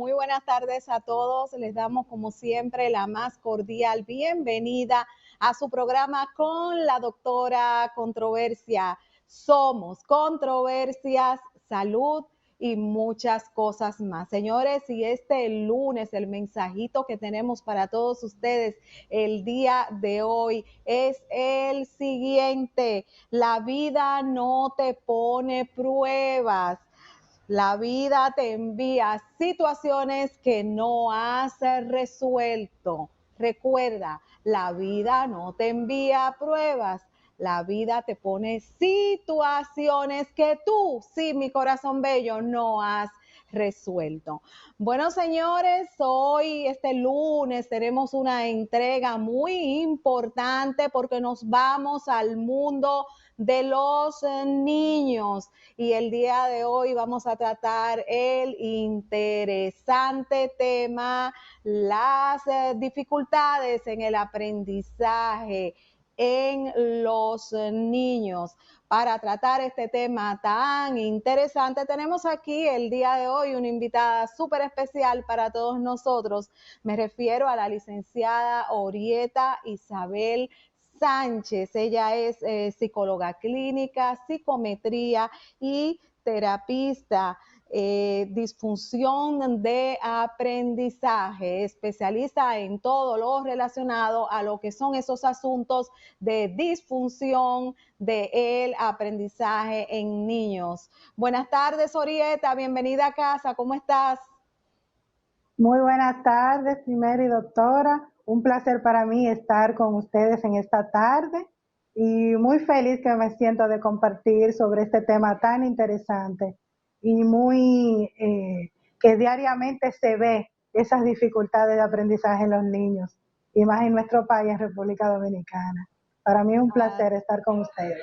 Muy buenas tardes a todos. Les damos como siempre la más cordial bienvenida a su programa con la doctora Controversia. Somos controversias, salud y muchas cosas más. Señores, y este lunes el mensajito que tenemos para todos ustedes el día de hoy es el siguiente: la vida no te pone pruebas. La vida te envía situaciones que no has resuelto. Recuerda, la vida no te envía pruebas. La vida te pone situaciones que tú, sí, mi corazón bello, no has resuelto. Bueno, señores, hoy, este lunes, tenemos una entrega muy importante porque nos vamos al mundo de los niños. Y el día de hoy vamos a tratar el interesante tema, las dificultades en el aprendizaje en los niños. Para tratar este tema tan interesante, tenemos aquí el día de hoy una invitada súper especial para todos nosotros. Me refiero a la licenciada Orieta Isabel Sánchez. Ella es psicóloga clínica, psicometría y terapista, disfunción de aprendizaje, especialista en todo lo relacionado a lo que son esos asuntos de disfunción del aprendizaje en niños. Buenas tardes, Orieta, bienvenida a casa, ¿cómo estás? Muy buenas tardes, primero y doctora. Un placer para mí estar con ustedes en esta tarde y muy feliz que me siento de compartir sobre este tema tan interesante y que diariamente se ve esas dificultades de aprendizaje en los niños y más en nuestro país, en República Dominicana. Para mí es un placer estar con ustedes.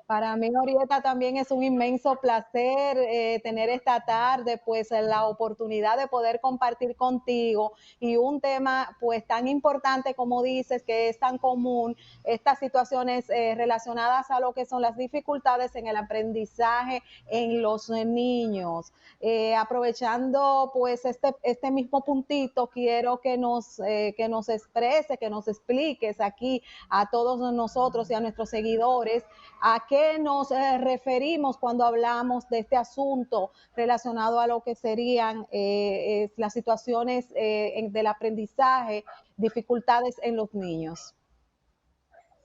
Para mí, Orieta, también es un inmenso placer tener esta tarde, pues la oportunidad de poder compartir contigo y un tema pues tan importante como dices, que es tan común, estas situaciones relacionadas a lo que son las dificultades en el aprendizaje en los niños. Aprovechando pues este mismo puntito, quiero que nos exprese, que nos expliques aquí a todos nosotros y a nuestros seguidores a qué nos referimos cuando hablamos de este asunto relacionado a lo que serían las situaciones del aprendizaje, dificultades en los niños.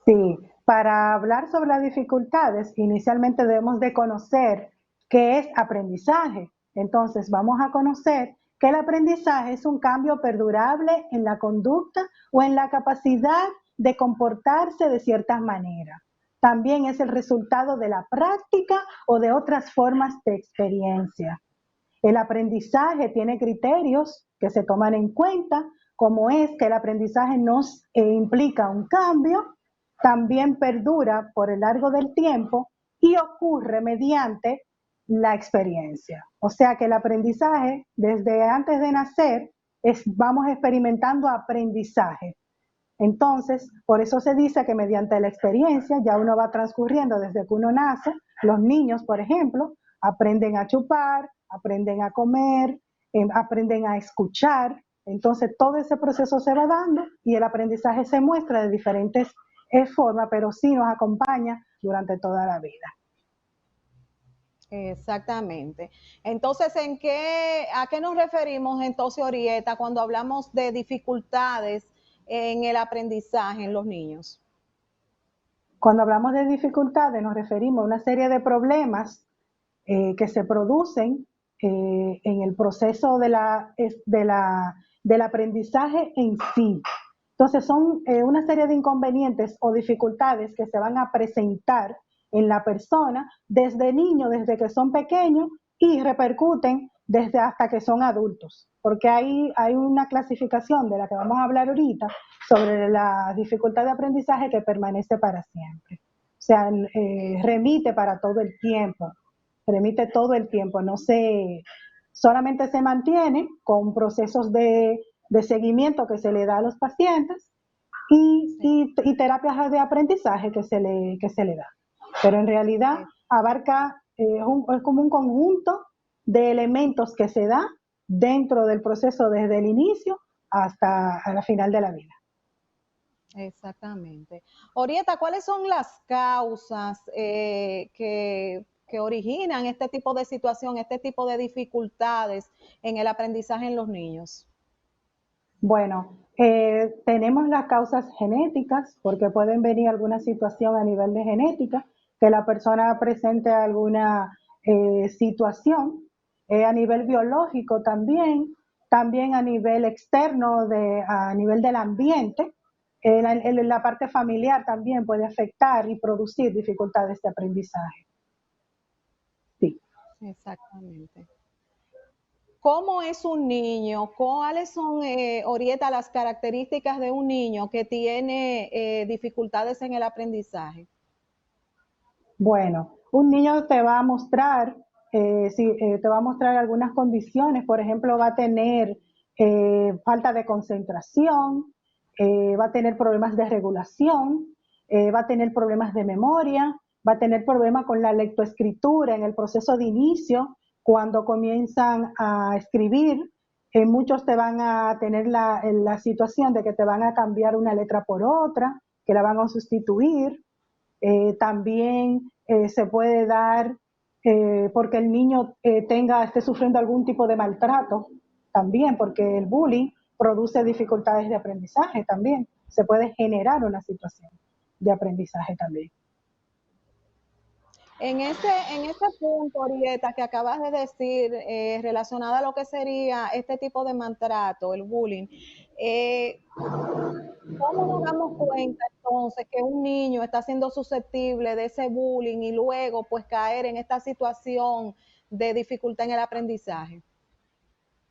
Sí, para hablar sobre las dificultades, inicialmente debemos de conocer qué es aprendizaje. Entonces, vamos a conocer que el aprendizaje es un cambio perdurable en la conducta o en la capacidad de comportarse de ciertas maneras. También es el resultado de la práctica o de otras formas de experiencia. El aprendizaje tiene criterios que se toman en cuenta, como es que el aprendizaje nos implica un cambio, también perdura por el largo del tiempo y ocurre mediante la experiencia. O sea que el aprendizaje, desde antes de nacer, vamos experimentando aprendizaje. Entonces, por eso se dice que mediante la experiencia ya uno va transcurriendo desde que uno nace. Los niños, por ejemplo, aprenden a chupar, aprenden a comer, aprenden a escuchar. Entonces, todo ese proceso se va dando y el aprendizaje se muestra de diferentes formas, pero sí nos acompaña durante toda la vida. Exactamente. Entonces, ¿a qué nos referimos entonces, Orieta, cuando hablamos de dificultades en el aprendizaje en los niños? Cuando hablamos de dificultades nos referimos a una serie de problemas que se producen en el proceso del aprendizaje en sí. Entonces son una serie de inconvenientes o dificultades que se van a presentar en la persona desde niños, desde que son pequeños y repercuten desde hasta que son adultos, porque hay una clasificación de la que vamos a hablar ahorita sobre la dificultad de aprendizaje que permanece para siempre. O sea, remite para todo el tiempo, solamente se mantiene con procesos de seguimiento que se le da a los pacientes y terapias de aprendizaje que se le da. Pero en realidad abarca, es como un conjunto de elementos que se da dentro del proceso desde el inicio hasta la final de la vida. Exactamente. Orieta, ¿cuáles son las causas que originan este tipo de situación, este tipo de dificultades en el aprendizaje en los niños? Bueno, tenemos las causas genéticas, porque pueden venir alguna situación a nivel de genética, que la persona presente alguna situación, a nivel biológico también, también a nivel externo, a nivel del ambiente, la parte familiar también puede afectar y producir dificultades de aprendizaje. Sí. Exactamente. ¿Cómo es un niño? ¿Cuáles son, Orieta, las características de un niño que tiene dificultades en el aprendizaje? Bueno, un niño te va a mostrar, te va a mostrar algunas condiciones, por ejemplo, va a tener falta de concentración, va a tener problemas de regulación, va a tener problemas de memoria, va a tener problemas con la lectoescritura en el proceso de inicio, cuando comienzan a escribir. Muchos te van a tener la situación de que te van a cambiar una letra por otra, que la van a sustituir. También se puede dar porque el niño esté sufriendo algún tipo de maltrato, también porque el bullying produce dificultades de aprendizaje también. Se puede generar una situación de aprendizaje también. En ese punto, Orieta, que acabas de decir, relacionada a lo que sería este tipo de maltrato, el bullying, eh, ¿cómo nos damos cuenta entonces que un niño está siendo susceptible de ese bullying y luego pues caer en esta situación de dificultad en el aprendizaje?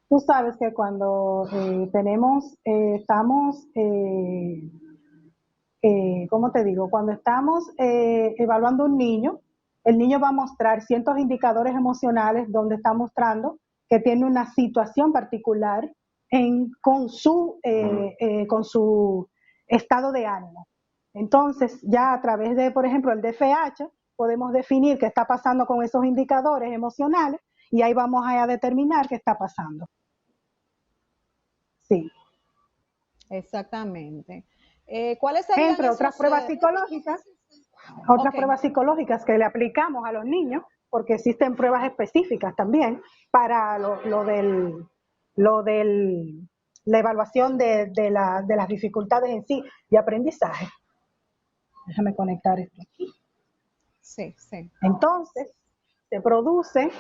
Tú sabes que cuando estamos, ¿cómo te digo? Cuando estamos evaluando un niño, el niño va a mostrar ciertos indicadores emocionales donde está mostrando que tiene una situación particular con su estado de ánimo. Entonces, ya a través de, por ejemplo, el DFH, podemos definir qué está pasando con esos indicadores emocionales y ahí vamos a determinar qué está pasando. Sí. Exactamente. ¿Cuáles serían Entre otras esos? pruebas psicológicas, pruebas psicológicas que le aplicamos a los niños, porque existen pruebas específicas también para la evaluación de las dificultades en sí de aprendizaje. Déjame conectar esto aquí. Sí, sí. Entonces, se produce,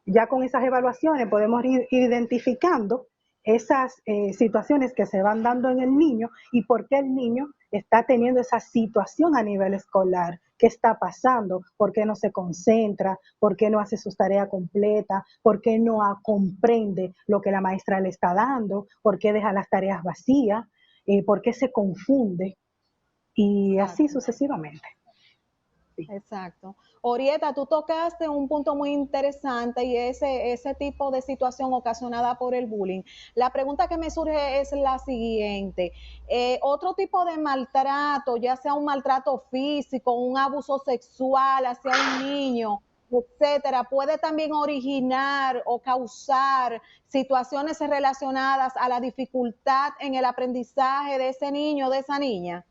ya con esas evaluaciones podemos ir identificando esas situaciones que se van dando en el niño y por qué el niño está teniendo esa situación a nivel escolar. ¿Qué está pasando? ¿Por qué no se concentra? ¿Por qué no hace sus tareas completas? ¿Por qué no comprende lo que la maestra le está dando? ¿Por qué deja las tareas vacías? ¿Por qué se confunde? Y así Exacto. sucesivamente. Sí. Exacto. Orieta, tú tocaste un punto muy interesante y ese tipo de situación ocasionada por el bullying. La pregunta que me surge es la siguiente. Otro tipo de maltrato, ya sea un maltrato físico, un abuso sexual hacia un niño, etcétera, puede también originar o causar situaciones relacionadas a la dificultad en el aprendizaje de ese niño o de esa niña.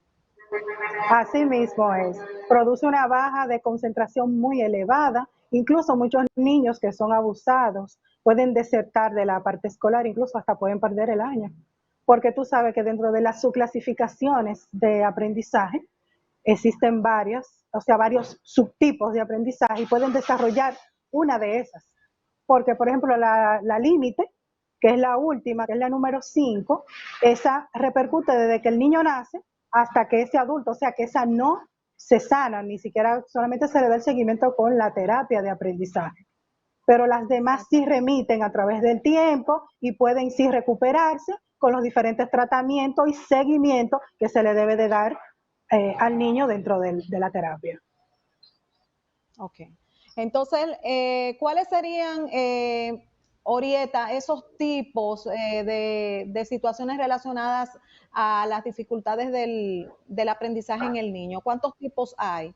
Así mismo es. Produce una baja de concentración muy elevada. Incluso muchos niños que son abusados pueden desertar de la parte escolar, incluso hasta pueden perder el año. Porque tú sabes que dentro de las subclasificaciones de aprendizaje existen varios subtipos de aprendizaje y pueden desarrollar una de esas. Porque, por ejemplo, la límite, que es la última, que es la número 5, esa repercute desde que el niño nace hasta que ese adulto, o sea que esa no se sana, ni siquiera solamente se le da el seguimiento con la terapia de aprendizaje. Pero las demás sí remiten a través del tiempo y pueden sí recuperarse con los diferentes tratamientos y seguimientos que se le debe de dar al niño dentro de la terapia. Ok. Entonces, ¿cuáles serían, Orieta, esos tipos de situaciones relacionadas a las dificultades del aprendizaje en el niño? ¿Cuántos tipos hay?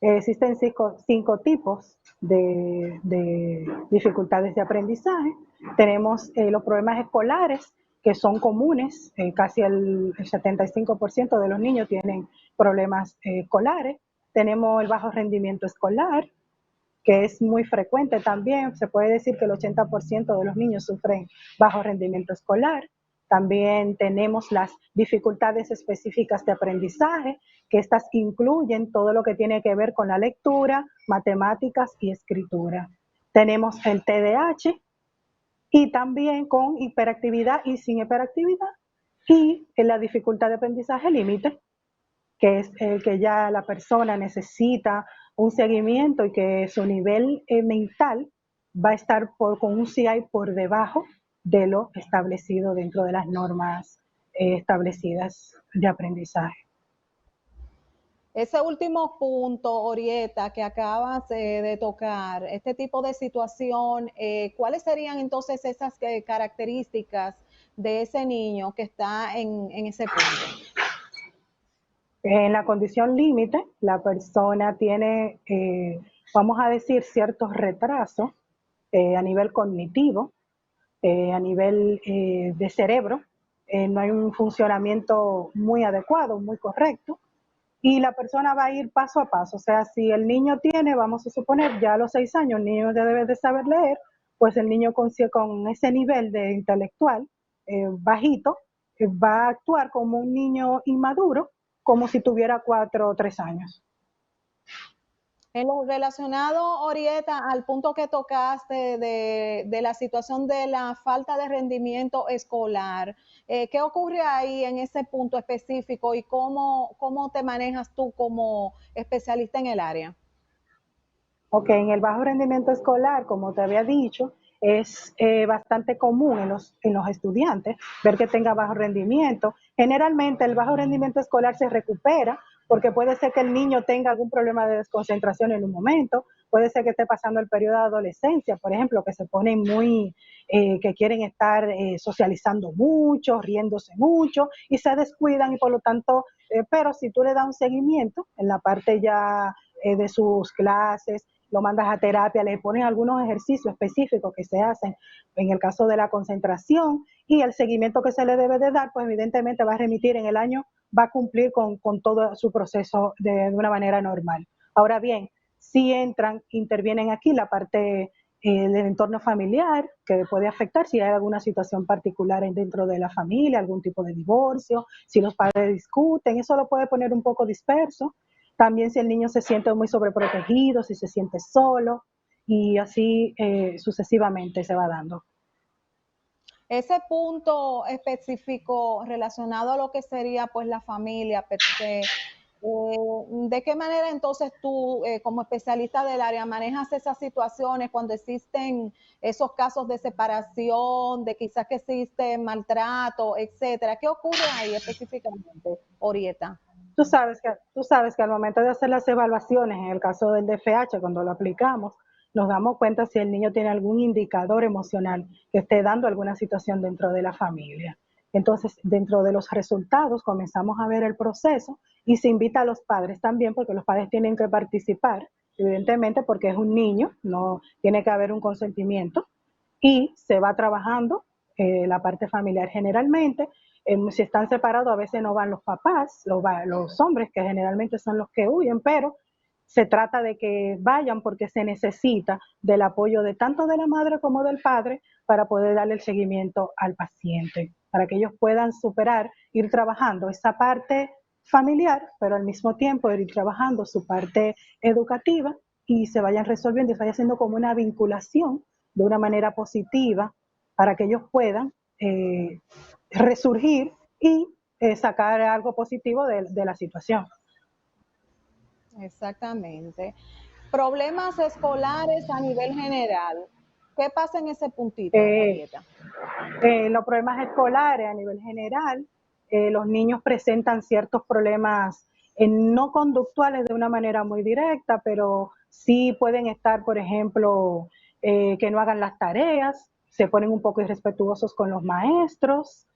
Existen cinco tipos de dificultades de aprendizaje. Tenemos los problemas escolares, que son comunes, casi el 75% de los niños tienen problemas escolares. Tenemos el bajo rendimiento escolar, que es muy frecuente también. Se puede decir que el 80% de los niños sufren bajo rendimiento escolar. También tenemos las dificultades específicas de aprendizaje, que estas incluyen todo lo que tiene que ver con la lectura, matemáticas y escritura. Tenemos el TDAH y también con hiperactividad y sin hiperactividad, y en la dificultad de aprendizaje límite, que es el que ya la persona necesita un seguimiento y que su nivel mental va a estar con un CI por debajo de lo establecido dentro de las normas establecidas de aprendizaje. Ese último punto, Orieta, que acabas de tocar, este tipo de situación, ¿cuáles serían entonces esas características de ese niño que está en ese punto? En la condición límite, la persona tiene, vamos a decir, ciertos retrasos a nivel cognitivo, a nivel de cerebro. No hay un funcionamiento muy adecuado, muy correcto, y la persona va a ir paso a paso. O sea, si el niño tiene, vamos a suponer, ya a los 6 años, el niño ya debe de saber leer, pues el niño con ese nivel de intelectual bajito va a actuar como un niño inmaduro, como si tuviera 4 o 3 años. En lo relacionado, Orieta, al punto que tocaste de la situación de la falta de rendimiento escolar, ¿qué ocurre ahí en ese punto específico y cómo te manejas tú como especialista en el área? Ok, en el bajo rendimiento escolar, como te había dicho, es bastante común en los estudiantes ver que tenga bajo rendimiento. Generalmente el bajo rendimiento escolar se recupera porque puede ser que el niño tenga algún problema de desconcentración en un momento, puede ser que esté pasando el periodo de adolescencia, por ejemplo, que se ponen que quieren estar socializando mucho, riéndose mucho y se descuidan, y por lo tanto, pero si tú le das un seguimiento en la parte ya de sus clases, lo mandas a terapia, le pones algunos ejercicios específicos que se hacen en el caso de la concentración, y el seguimiento que se le debe de dar, pues evidentemente va a remitir en el año, va a cumplir con todo su proceso de una manera normal. Ahora bien, si entran, intervienen aquí la parte del entorno familiar, que puede afectar si hay alguna situación particular dentro de la familia, algún tipo de divorcio, si los padres discuten, eso lo puede poner un poco disperso. También si el niño se siente muy sobreprotegido, si se siente solo, y así sucesivamente se va dando. Ese punto específico relacionado a lo que sería pues la familia per se, ¿de qué manera entonces tú, como especialista del área, manejas esas situaciones cuando existen esos casos de separación, de quizás que existe maltrato, etcétera? ¿Qué ocurre ahí específicamente, Orieta? Tú sabes que al momento de hacer las evaluaciones, en el caso del DFH, cuando lo aplicamos, nos damos cuenta si el niño tiene algún indicador emocional que esté dando alguna situación dentro de la familia. Entonces, dentro de los resultados, comenzamos a ver el proceso y se invita a los padres también, porque los padres tienen que participar, evidentemente, porque es un niño, no tiene que haber un consentimiento, y se va trabajando la parte familiar generalmente. Si están separados, a veces no van los papás, los hombres, que generalmente son los que huyen, pero se trata de que vayan porque se necesita del apoyo de tanto de la madre como del padre para poder darle el seguimiento al paciente, para que ellos puedan superar, ir trabajando esa parte familiar, pero al mismo tiempo ir trabajando su parte educativa, y se vayan resolviendo y se vaya haciendo como una vinculación de una manera positiva para que ellos puedan resurgir y sacar algo positivo de la situación. Exactamente. Problemas escolares a nivel general. ¿Qué pasa en ese puntito, Eh, Orieta? los problemas escolares a nivel general, los niños presentan ciertos problemas no conductuales de una manera muy directa, pero sí pueden estar, por ejemplo, que no hagan las tareas, se ponen un poco irrespetuosos con los maestros,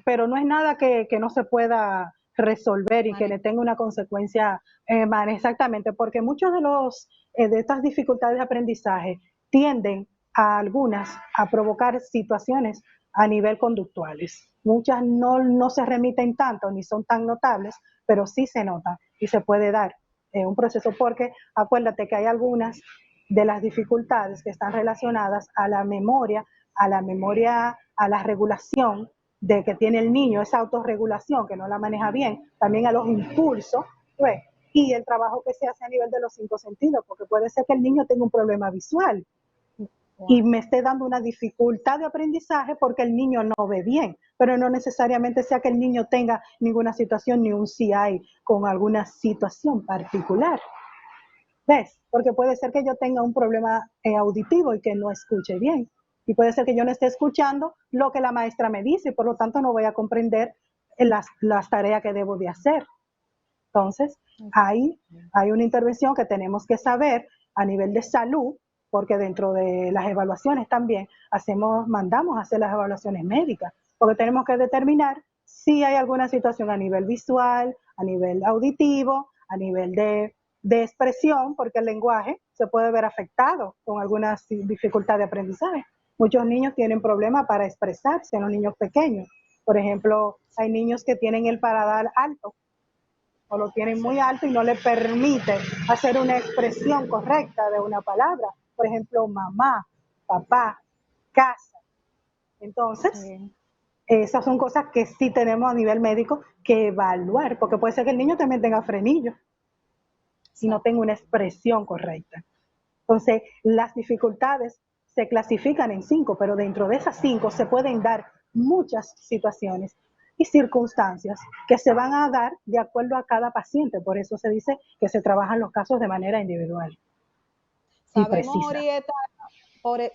pero no es nada que no se pueda resolver y que le tenga una consecuencia exactamente, porque muchos de estas dificultades de aprendizaje tienden a algunas a provocar situaciones a nivel conductuales. Muchas no se remiten tanto ni son tan notables, pero sí se notan y se puede dar un proceso, porque acuérdate que hay algunas de las dificultades que están relacionadas a la memoria, a la regulación de que tiene el niño, esa autorregulación que no la maneja bien, también a los impulsos, pues, y el trabajo que se hace a nivel de los 5 sentidos, porque puede ser que el niño tenga un problema visual y me esté dando una dificultad de aprendizaje porque el niño no ve bien, pero no necesariamente sea que el niño tenga ninguna situación ni un CI con alguna situación particular. ¿Ves? Porque puede ser que yo tenga un problema auditivo y que no escuche bien. Y puede ser que yo no esté escuchando lo que la maestra me dice y por lo tanto no voy a comprender las tareas que debo de hacer. Entonces, hay una intervención que tenemos que saber a nivel de salud, porque dentro de las evaluaciones también mandamos a hacer las evaluaciones médicas, porque tenemos que determinar si hay alguna situación a nivel visual, a nivel auditivo, a nivel de expresión, porque el lenguaje se puede ver afectado con alguna dificultad de aprendizaje. Muchos niños tienen problemas para expresarse, los niños pequeños. Por ejemplo, hay niños que tienen el paladar alto o lo tienen muy alto y no le permite hacer una expresión correcta de una palabra. Por ejemplo, mamá, papá, casa. Entonces, esas son cosas que sí tenemos a nivel médico que evaluar, porque puede ser que el niño también tenga frenillo y no tenga una expresión correcta. Entonces, las dificultades se clasifican en 5, pero dentro de esas 5 se pueden dar muchas situaciones y circunstancias que se van a dar de acuerdo a cada paciente. Por eso se dice que se trabajan los casos de manera individual y precisa.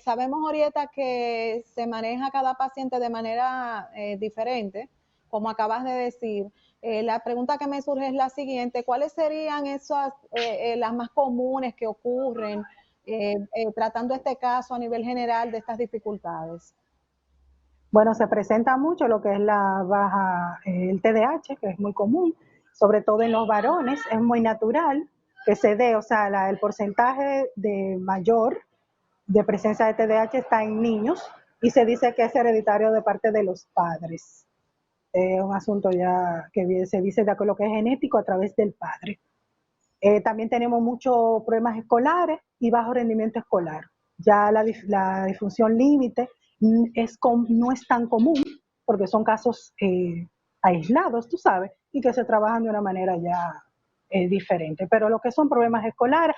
Sabemos, Orieta, que se maneja cada paciente de manera diferente, como acabas de decir. La pregunta que me surge es la siguiente: ¿cuáles serían esas las más comunes que ocurren tratando este caso a nivel general de estas dificultades? Bueno, se presenta mucho lo que es el TDAH, que es muy común, sobre todo en los varones, es muy natural que se dé, o sea, el porcentaje de mayor de presencia de TDAH está en niños y se dice que es hereditario de parte de los padres. Es un asunto ya que se dice de lo que es genético a través del padre. También tenemos muchos problemas escolares y bajo rendimiento escolar. Ya la disfunción límite no es tan común porque son casos aislados, tú sabes, y que se trabajan de una manera ya diferente. Pero lo que son problemas escolares,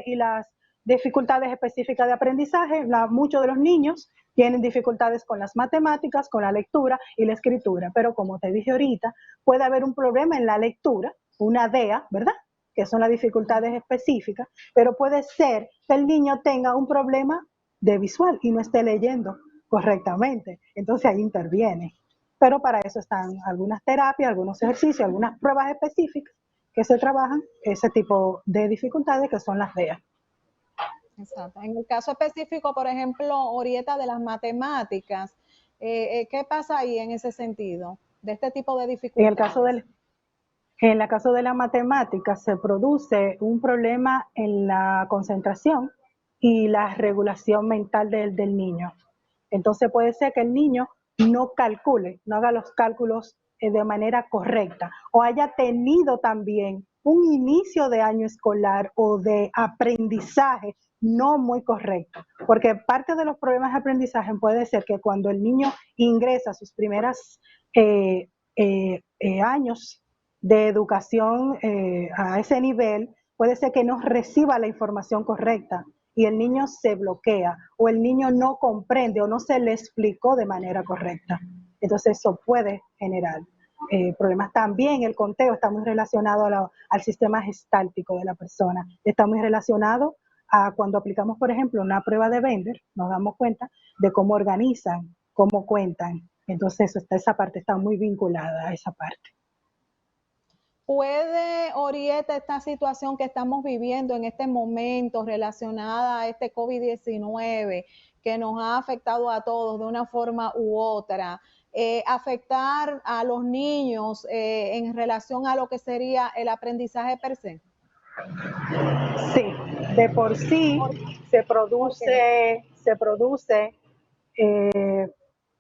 y las dificultades específicas de aprendizaje, muchos de los niños tienen dificultades con las matemáticas, con la lectura y la escritura, pero como te dije ahorita, puede haber un problema en la lectura, una DEA, ¿verdad?, que son las dificultades específicas, pero puede ser que el niño tenga un problema de visual y no esté leyendo correctamente. Entonces ahí interviene. Pero para eso están algunas terapias, algunos ejercicios, algunas pruebas específicas que se trabajan ese tipo de dificultades que son las DEA. Exacto. En el caso específico, por ejemplo, Orieta, de las matemáticas, ¿qué pasa ahí en ese sentido, de este tipo de dificultades? En el caso de la matemática se produce un problema en la concentración y la regulación mental del niño. Entonces puede ser que el niño no calcule, no haga los cálculos de manera correcta o haya tenido también un inicio de año escolar o de aprendizaje no muy correcto, porque parte de los problemas de aprendizaje puede ser que cuando el niño ingresa a sus primeros años de educación a ese nivel, puede ser que no reciba la información correcta y el niño se bloquea o el niño no comprende o no se le explicó de manera correcta. Entonces eso puede generar problemas. También el conteo está muy relacionado al sistema gestáltico de la persona, está muy relacionado a cuando aplicamos, por ejemplo, una prueba de Bender, nos damos cuenta de cómo organizan, cómo cuentan. Entonces esa parte está muy vinculada a esa parte. ¿Puede, Orieta, esta situación que estamos viviendo en este momento relacionada a este COVID-19 que nos ha afectado a todos de una forma u otra, afectar a los niños en relación a lo que sería el aprendizaje per se? Sí, de por sí ¿Por qué? se produce eh,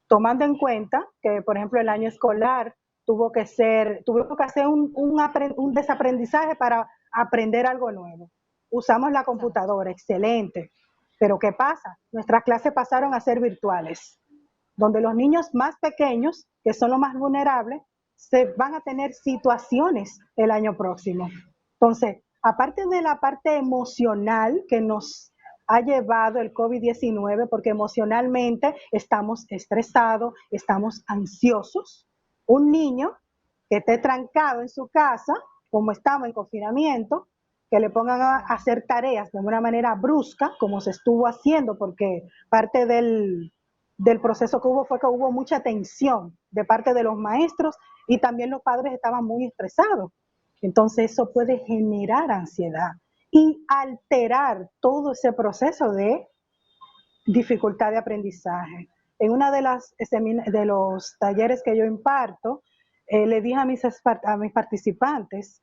tomando en cuenta que, por ejemplo, el año escolar tuvimos que hacer un desaprendizaje para aprender algo nuevo. Usamos la Exacto. computadora, excelente. Pero ¿qué pasa? Nuestras clases pasaron a ser virtuales, donde los niños más pequeños, que son los más vulnerables, se van a tener situaciones el año próximo. Entonces, aparte de la parte emocional que nos ha llevado el COVID-19, porque emocionalmente estamos estresados, estamos ansiosos. Un niño que esté trancado en su casa, como estamos en confinamiento, que le pongan a hacer tareas de una manera brusca, como se estuvo haciendo, porque parte del proceso que hubo fue que hubo mucha tensión de parte de los maestros y también los padres estaban muy estresados. Entonces eso puede generar ansiedad y alterar todo ese proceso de dificultad de aprendizaje. En una de los talleres que yo imparto, le dije a mis participantes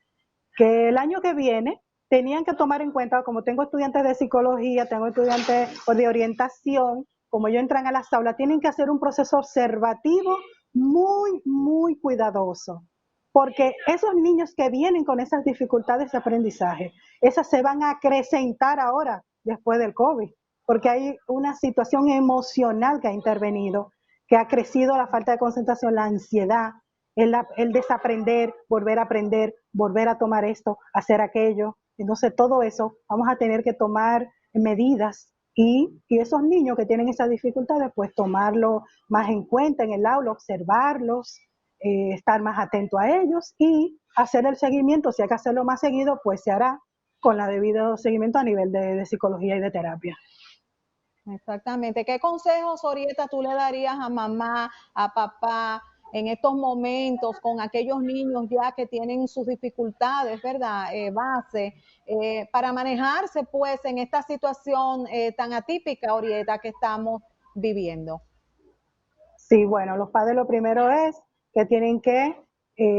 que el año que viene tenían que tomar en cuenta, como tengo estudiantes de psicología, tengo estudiantes de orientación, como ellos entran a las aulas, tienen que hacer un proceso observativo muy, muy cuidadoso. Porque esos niños que vienen con esas dificultades de aprendizaje, esas se van a acrecentar ahora, después del COVID, porque hay una situación emocional que ha intervenido, que ha crecido la falta de concentración, la ansiedad, el desaprender, volver a tomar esto, hacer aquello. Entonces todo eso vamos a tener que tomar medidas y esos niños que tienen esas dificultades, pues tomarlo más en cuenta en el aula, observarlos, estar más atento a ellos y hacer el seguimiento. Si hay que hacerlo más seguido, pues se hará con la debido seguimiento a nivel de psicología y de terapia. Exactamente. ¿Qué consejos, Orieta, tú le darías a mamá, a papá, en estos momentos con aquellos niños ya que tienen sus dificultades, ¿verdad? Base, para manejarse pues en esta situación tan atípica, Orieta, que estamos viviendo. Sí, bueno, los padres lo primero es que tienen que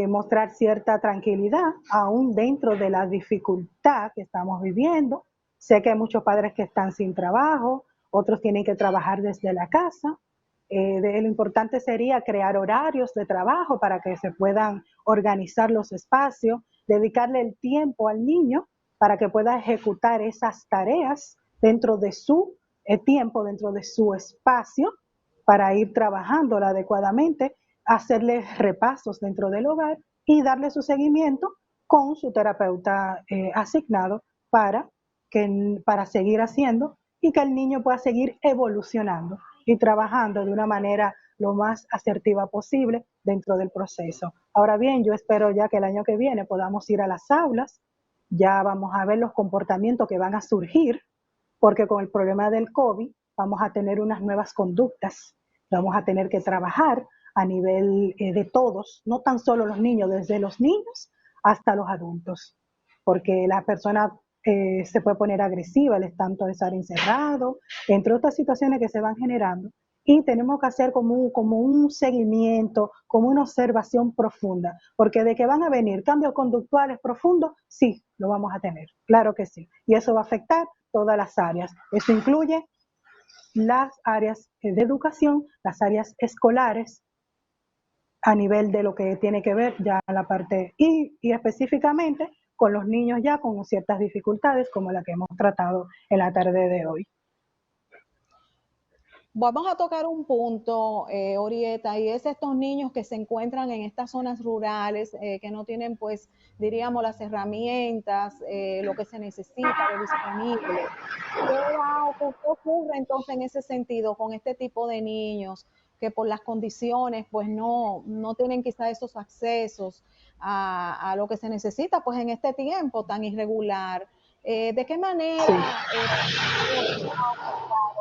mostrar cierta tranquilidad, aún dentro de la dificultad que estamos viviendo. Sé que hay muchos padres que están sin trabajo, otros tienen que trabajar desde la casa. Lo importante sería crear horarios de trabajo para que se puedan organizar los espacios, dedicarle el tiempo al niño para que pueda ejecutar esas tareas dentro de su tiempo, dentro de su espacio para ir trabajándola adecuadamente, hacerle repasos dentro del hogar y darle su seguimiento con su terapeuta asignado para seguir haciendo y que el niño pueda seguir evolucionando y trabajando de una manera lo más asertiva posible dentro del proceso. Ahora bien, yo espero ya que el año que viene podamos ir a las aulas, ya vamos a ver los comportamientos que van a surgir, porque con el problema del COVID vamos a tener unas nuevas conductas, vamos a tener que trabajar a nivel de todos, no tan solo los niños, desde los niños hasta los adultos, porque la persona se puede poner agresiva, el tanto de estar encerrado, entre otras situaciones que se van generando, y tenemos que hacer como un seguimiento, como una observación profunda, porque de que van a venir cambios conductuales profundos, sí, lo vamos a tener, claro que sí, y eso va a afectar todas las áreas. Eso incluye las áreas de educación, las áreas escolares, a nivel de lo que tiene que ver ya la parte y específicamente con los niños ya con ciertas dificultades como la que hemos tratado en la tarde de hoy. Vamos a tocar un punto, Orieta, y es estos niños que se encuentran en estas zonas rurales, que no tienen, pues, diríamos, las herramientas, lo que se necesita de disponible. ¿Qué ocurre entonces en ese sentido con este tipo de niños que por las condiciones, pues, no tienen quizá esos accesos a lo que se necesita, pues, en este tiempo tan irregular? ¿De qué Sí. manera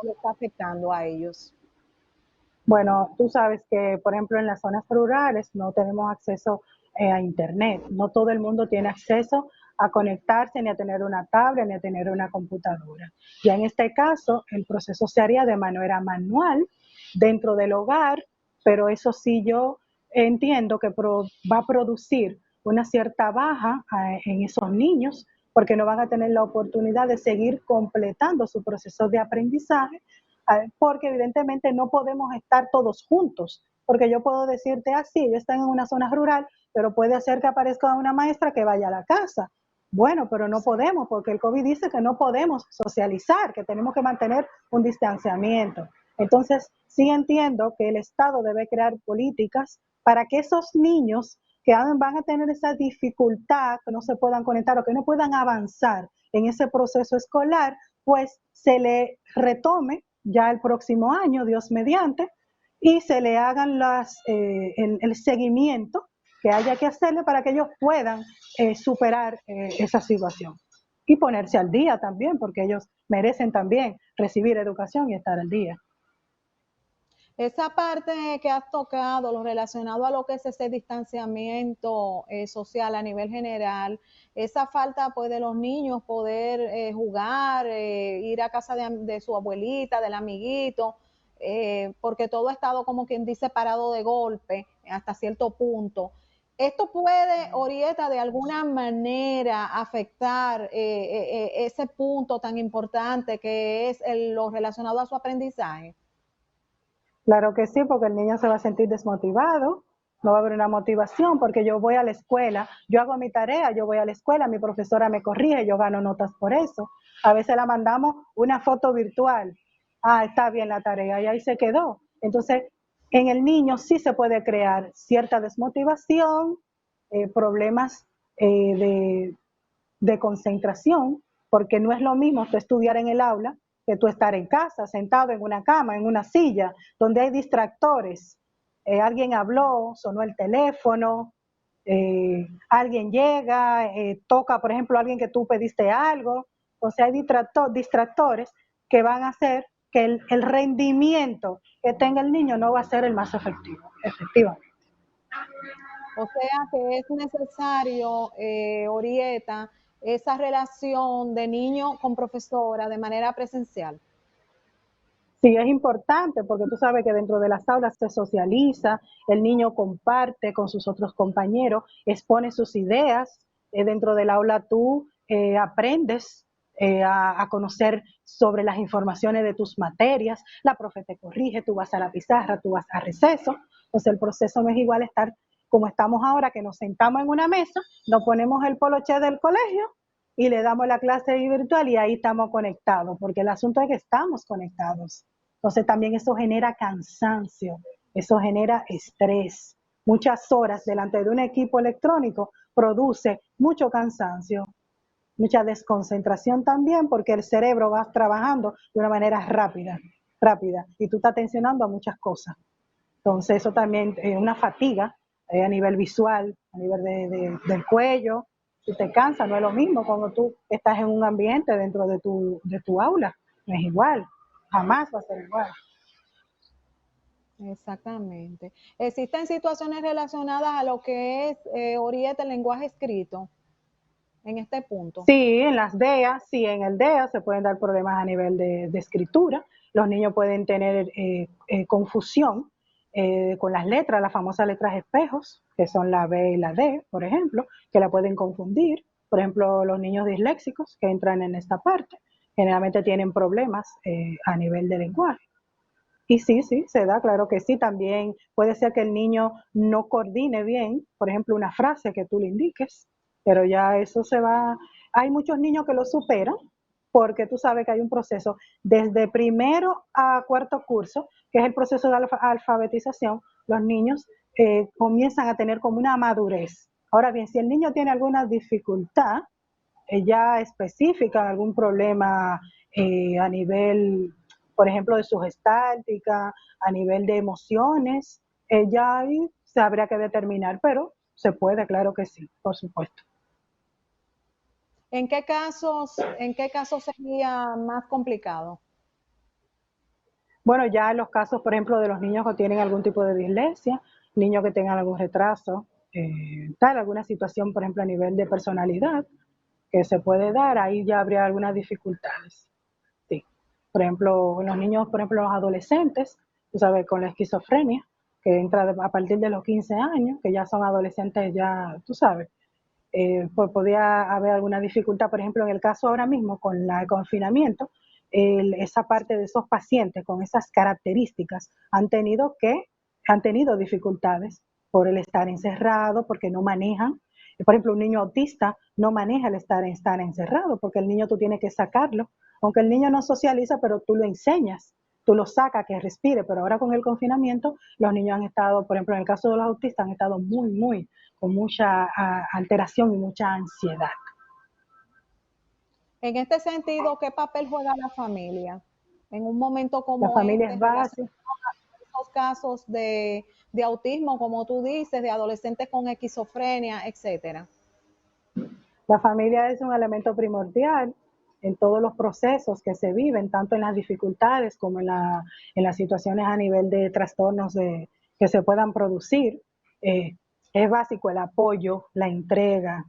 le está afectando a ellos? Bueno, tú sabes que, por ejemplo, en las zonas rurales no tenemos acceso a Internet. No todo el mundo tiene acceso a conectarse, ni a tener una tablet, ni a tener una computadora. Ya en este caso, el proceso se haría de manera manual dentro del hogar, pero eso sí yo entiendo que va a producir una cierta baja en esos niños, porque no van a tener la oportunidad de seguir completando su proceso de aprendizaje, porque evidentemente no podemos estar todos juntos, porque yo puedo decirte así, ellos están en una zona rural, pero puede ser que aparezca una maestra que vaya a la casa. Bueno, pero no podemos, porque el COVID dice que no podemos socializar, que tenemos que mantener un distanciamiento. Entonces, sí entiendo que el Estado debe crear políticas para que esos niños que van a tener esa dificultad, que no se puedan conectar o que no puedan avanzar en ese proceso escolar, pues se le retome ya el próximo año, Dios mediante, y se le hagan el seguimiento que haya que hacerle para que ellos puedan superar esa situación y ponerse al día también, porque ellos merecen también recibir educación y estar al día. Esa parte que has tocado, lo relacionado a lo que es ese distanciamiento social a nivel general, esa falta pues de los niños poder jugar, ir a casa de su abuelita, del amiguito, porque todo ha estado como quien dice parado de golpe hasta cierto punto. ¿Esto puede, Orieta, de alguna manera afectar ese punto tan importante que es lo relacionado a su aprendizaje? Claro que sí, porque el niño se va a sentir desmotivado, no va a haber una motivación, porque yo voy a la escuela, yo hago mi tarea, yo voy a la escuela, mi profesora me corrige, yo gano notas por eso. A veces la mandamos una foto virtual, está bien la tarea, y ahí se quedó. Entonces, en el niño sí se puede crear cierta desmotivación, problemas de concentración, porque no es lo mismo tú estudiar en el aula que tú estar en casa, sentado en una cama, en una silla, donde hay distractores. Alguien habló, sonó el teléfono, alguien llega, toca, por ejemplo, a alguien que tú pediste algo. O sea, hay distractores que van a hacer que el rendimiento que tenga el niño no va a ser el más efectivo, efectivamente. O sea que es necesario, Orieta, esa relación de niño con profesora de manera presencial. Sí, es importante porque tú sabes que dentro de las aulas se socializa, el niño comparte con sus otros compañeros, expone sus ideas. Dentro del aula tú aprendes a conocer sobre las informaciones de tus materias, la profe te corrige, tú vas a la pizarra, tú vas a receso. Entonces el proceso no es igual estar como estamos ahora, que nos sentamos en una mesa, nos ponemos el poloché del colegio y le damos la clase virtual y ahí estamos conectados, porque el asunto es que estamos conectados. Entonces también eso genera cansancio, eso genera estrés. Muchas horas delante de un equipo electrónico produce mucho cansancio, mucha desconcentración también, porque el cerebro va trabajando de una manera rápida, y tú estás atencionando a muchas cosas. Entonces eso también es una fatiga a nivel visual, a nivel del cuello. Si te cansa, no es lo mismo cuando tú estás en un ambiente dentro de tu aula, no es igual, jamás va a ser igual. Exactamente. ¿Existen situaciones relacionadas a lo que es, Orieta, el lenguaje escrito en este punto? Sí, en las DEA, sí, en el DEA se pueden dar problemas a nivel de escritura. Los niños pueden tener confusión con las letras, las famosas letras espejos, que son la B y la D, por ejemplo, que la pueden confundir. Por ejemplo, los niños disléxicos que entran en esta parte generalmente tienen problemas a nivel de lenguaje. Y sí, sí, se da, claro que sí. También puede ser que el niño no coordine bien, por ejemplo, una frase que tú le indiques, pero ya eso se va. Hay muchos niños que lo superan, porque tú sabes que hay un proceso desde primero a cuarto curso, que es el proceso de alfabetización. Los niños comienzan a tener como una madurez. Ahora bien, si el niño tiene alguna dificultad ya específica, algún problema a nivel, por ejemplo, de su gestáltica, a nivel de emociones, ya ahí se habría que determinar, pero se puede, claro que sí, por supuesto. En qué casos sería más complicado? Bueno, ya en los casos, por ejemplo, de los niños que tienen algún tipo de dislexia, niños que tengan algún retraso, alguna situación, por ejemplo, a nivel de personalidad, que se puede dar, ahí ya habría algunas dificultades. Sí. Por ejemplo, en los niños, por ejemplo, los adolescentes, tú sabes, con la esquizofrenia, que entra a partir de los 15 años, que ya son adolescentes, ya tú sabes, pues podía haber alguna dificultad, por ejemplo, en el caso ahora mismo con el confinamiento, esa parte de esos pacientes con esas características han tenido dificultades por el estar encerrado, porque no manejan. Por ejemplo, un niño autista no maneja el estar encerrado, porque el niño tú tienes que sacarlo, aunque el niño no socializa, pero tú lo enseñas, tú lo sacas que respire, pero ahora con el confinamiento los niños han estado, por ejemplo, en el caso de los autistas, han estado con mucha alteración y mucha ansiedad. En este sentido, ¿qué papel juega la familia en un momento La como familia es este, base. relacionado a estos casos de autismo, como tú dices, de adolescentes con esquizofrenia, etcétera? La familia es un elemento primordial en todos los procesos que se viven, tanto en las dificultades como en las situaciones a nivel de trastornos que se puedan producir. Es básico el apoyo, la entrega,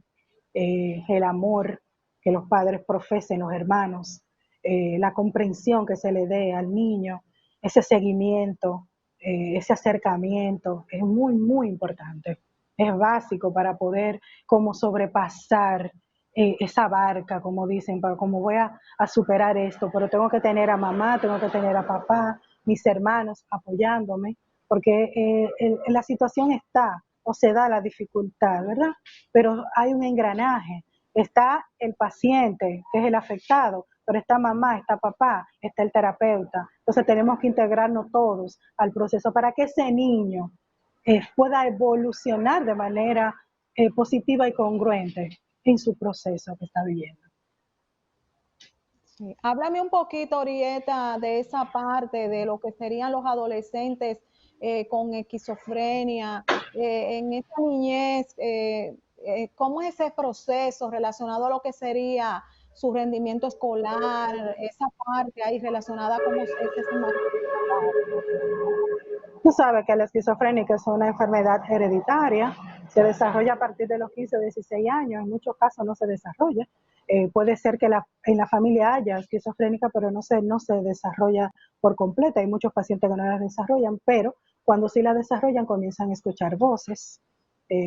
el amor que los padres profesen, los hermanos, la comprensión que se le dé al niño, ese seguimiento, ese acercamiento, es muy importante. Es básico para poder como sobrepasar esa barca, como dicen, para cómo voy a superar esto, pero tengo que tener a mamá, tengo que tener a papá, mis hermanos apoyándome, porque la situación está o se da la dificultad, ¿verdad? Pero hay un engranaje, está el paciente, que es el afectado, pero está mamá, está papá, está el terapeuta. Entonces tenemos que integrarnos todos al proceso para que ese niño pueda evolucionar de manera positiva y congruente en su proceso que está viviendo. Sí. Háblame un poquito, Orieta, de esa parte de lo que serían los adolescentes con esquizofrenia, en esta niñez, ¿cómo es ese proceso relacionado a lo que sería su rendimiento escolar, esa parte ahí relacionada con ese Tú sabes que la esquizofrenia es una enfermedad hereditaria, se desarrolla a partir de los 15 o 16 años, en muchos casos no se desarrolla. Puede ser que en la familia haya esquizofrénica, pero no se desarrolla por completo. Hay muchos pacientes que no la desarrollan, pero cuando sí la desarrollan comienzan a escuchar voces,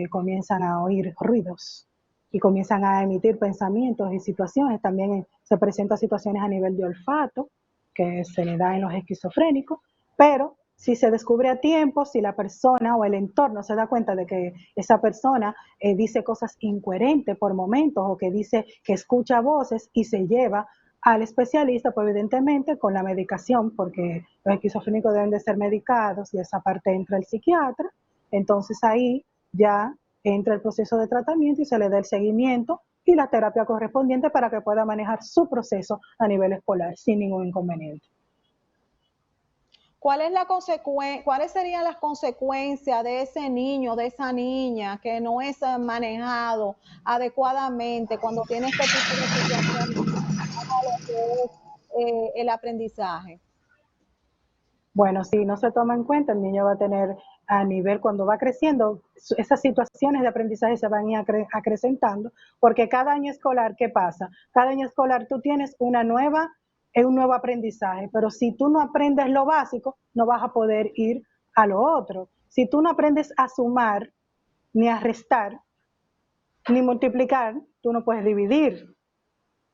comienzan a oír ruidos y comienzan a emitir pensamientos y situaciones. También se presentan situaciones a nivel de olfato que se le da en los esquizofrénicos, pero si se descubre a tiempo, si la persona o el entorno se da cuenta de que esa persona dice cosas incoherentes por momentos o que dice que escucha voces y se lleva al especialista, pues evidentemente con la medicación, porque los esquizofrénicos deben de ser medicados y esa parte entra el psiquiatra, entonces ahí ya entra el proceso de tratamiento y se le da el seguimiento y la terapia correspondiente para que pueda manejar su proceso a nivel escolar sin ningún inconveniente. ¿Cuáles serían las consecuencias de ese niño, de esa niña que no es manejado adecuadamente cuando tiene este tipo de situaciones el aprendizaje? Bueno, si no se toma en cuenta, el niño va a tener a nivel, cuando va creciendo, esas situaciones de aprendizaje se van a ir acrecentando, porque cada año escolar, ¿qué pasa? Cada año escolar tú tienes un nuevo aprendizaje, pero si tú no aprendes lo básico, no vas a poder ir a lo otro. Si tú no aprendes a sumar, ni a restar, ni multiplicar, tú no puedes dividir.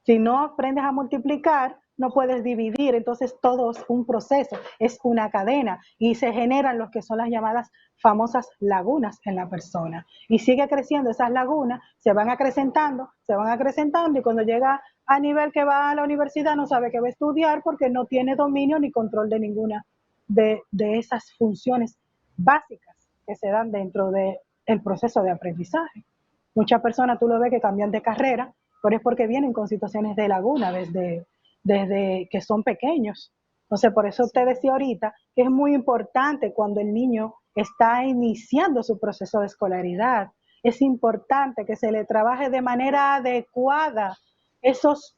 Si no aprendes a multiplicar, no puedes dividir, entonces todo es un proceso, es una cadena y se generan lo que son las llamadas famosas lagunas en la persona. Y sigue creciendo esas lagunas, se van acrecentando y cuando llega a nivel que va a la universidad no sabe qué va a estudiar porque no tiene dominio ni control de ninguna de esas funciones básicas que se dan dentro del proceso de aprendizaje. Muchas personas tú lo ves que cambian de carrera, pero es porque vienen con situaciones de laguna desde que son pequeños. Entonces, por eso usted decía ahorita que es muy importante cuando el niño está iniciando su proceso de escolaridad. Es importante que se le trabaje de manera adecuada esos,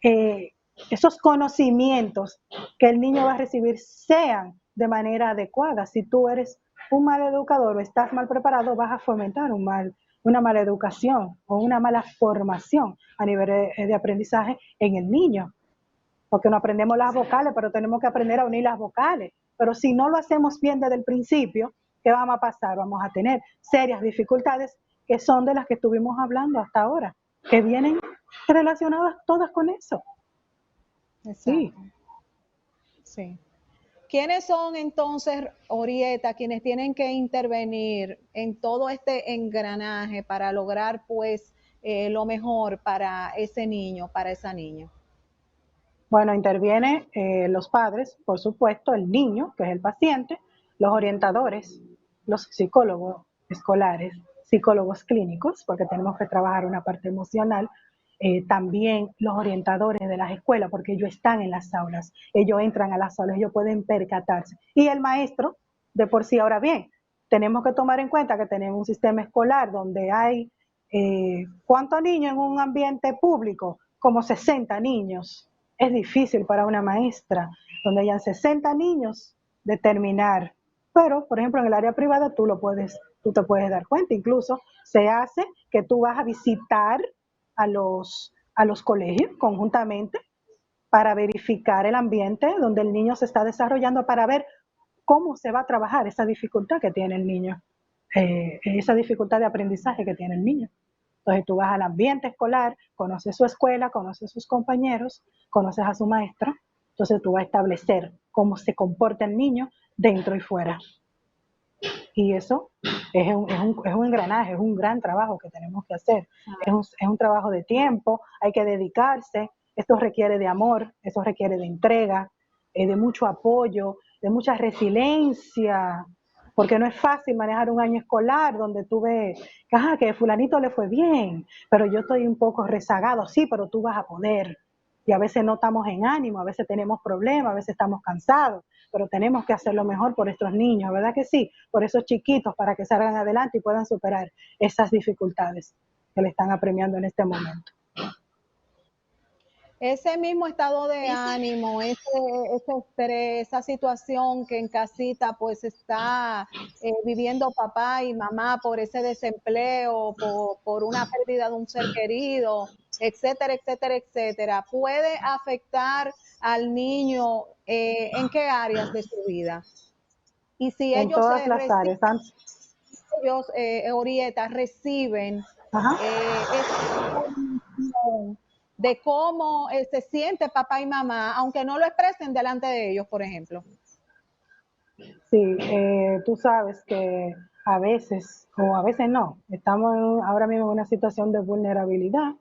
eh, esos conocimientos que el niño va a recibir sean de manera adecuada. Si tú eres un mal educador o estás mal preparado, vas a fomentar una mala educación o una mala formación a nivel de aprendizaje en el niño. Porque no aprendemos las vocales, pero tenemos que aprender a unir las vocales. Pero si no lo hacemos bien desde el principio, ¿qué vamos a pasar? Vamos a tener serias dificultades que son de las que estuvimos hablando hasta ahora, que vienen relacionadas todas con eso. Exacto. Sí. ¿Quiénes son entonces, Orieta, quienes tienen que intervenir en todo este engranaje para lograr pues lo mejor para ese niño, para esa niña? Bueno, interviene los padres, por supuesto, el niño, que es el paciente, los orientadores, los psicólogos escolares, psicólogos clínicos, porque tenemos que trabajar una parte emocional, también los orientadores de las escuelas, porque ellos están en las aulas, ellos entran a las aulas, ellos pueden percatarse. Y el maestro, de por sí, ahora bien, tenemos que tomar en cuenta que tenemos un sistema escolar donde hay, ¿cuántos niños en un ambiente público? Como 60 niños. Es difícil para una maestra, donde hayan 60 niños, determinar. Pero, por ejemplo, en el área privada tú te puedes dar cuenta. Incluso se hace que tú vas a visitar a los colegios conjuntamente para verificar el ambiente donde el niño se está desarrollando, para ver cómo se va a trabajar esa dificultad que tiene el niño, esa dificultad de aprendizaje que tiene el niño. Entonces tú vas al ambiente escolar, conoces su escuela, conoces sus compañeros, conoces a su maestra, entonces tú vas a establecer cómo se comporta el niño dentro y fuera. Y eso es un engranaje, es un gran trabajo que tenemos que hacer. Es un trabajo de tiempo, hay que dedicarse, esto requiere de amor, eso requiere de entrega, de mucho apoyo, de mucha resiliencia, porque no es fácil manejar un año escolar donde tú ves que a fulanito le fue bien, pero yo estoy un poco rezagado, sí, pero tú vas a poder. Y a veces no estamos en ánimo, a veces tenemos problemas, a veces estamos cansados, pero tenemos que hacer lo mejor por estos niños, ¿verdad que sí? Por esos chiquitos, para que salgan adelante y puedan superar esas dificultades que le están apremiando en este momento. Ese mismo estado de ánimo, ese estrés, esa situación que en casita pues está viviendo papá y mamá por ese desempleo, por una pérdida de un ser querido, etcétera, etcétera, etcétera, puede afectar al niño en qué áreas de su vida. Y si En ellos todas las áreas. ellos, Orieta, reciben esa información de cómo se siente papá y mamá, aunque no lo expresen delante de ellos, por ejemplo. Sí, tú sabes que a veces, o a veces no, estamos ahora mismo en una situación de vulnerabilidad,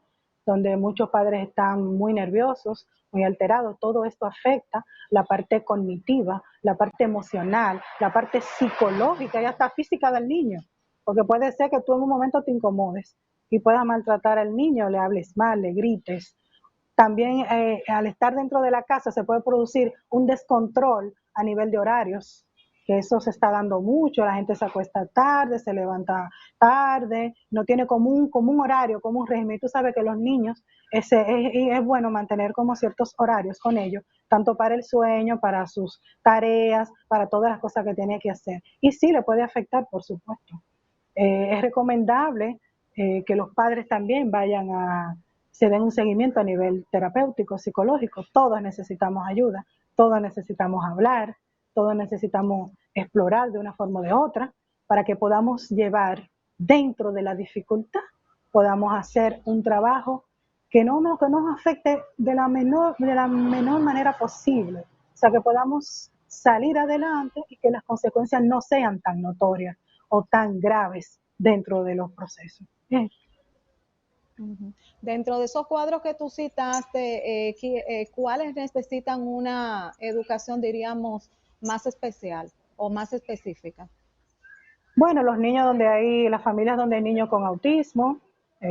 donde muchos padres están muy nerviosos, muy alterados. Todo esto afecta la parte cognitiva, la parte emocional, la parte psicológica y hasta física del niño, porque puede ser que tú en un momento te incomodes y puedas maltratar al niño, le hables mal, le grites. También al estar dentro de la casa se puede producir un descontrol a nivel de horarios, que eso se está dando mucho, la gente se acuesta tarde, se levanta tarde, no tiene como un horario, como un régimen. Y tú sabes que los niños, es bueno mantener como ciertos horarios con ellos, tanto para el sueño, para sus tareas, para todas las cosas que tiene que hacer. Y sí, le puede afectar, por supuesto. Es recomendable que los padres también se den un seguimiento a nivel terapéutico, psicológico. Todos necesitamos ayuda, todos necesitamos hablar, todos necesitamos explorar de una forma o de otra para que podamos llevar dentro de la dificultad, podamos hacer un trabajo que no nos afecte de la menor manera posible. O sea, que podamos salir adelante y que las consecuencias no sean tan notorias o tan graves dentro de los procesos. Bien. Dentro de esos cuadros que tú citaste, ¿cuáles necesitan una educación, diríamos, más especial o más específica? Bueno, las familias donde hay niños con autismo,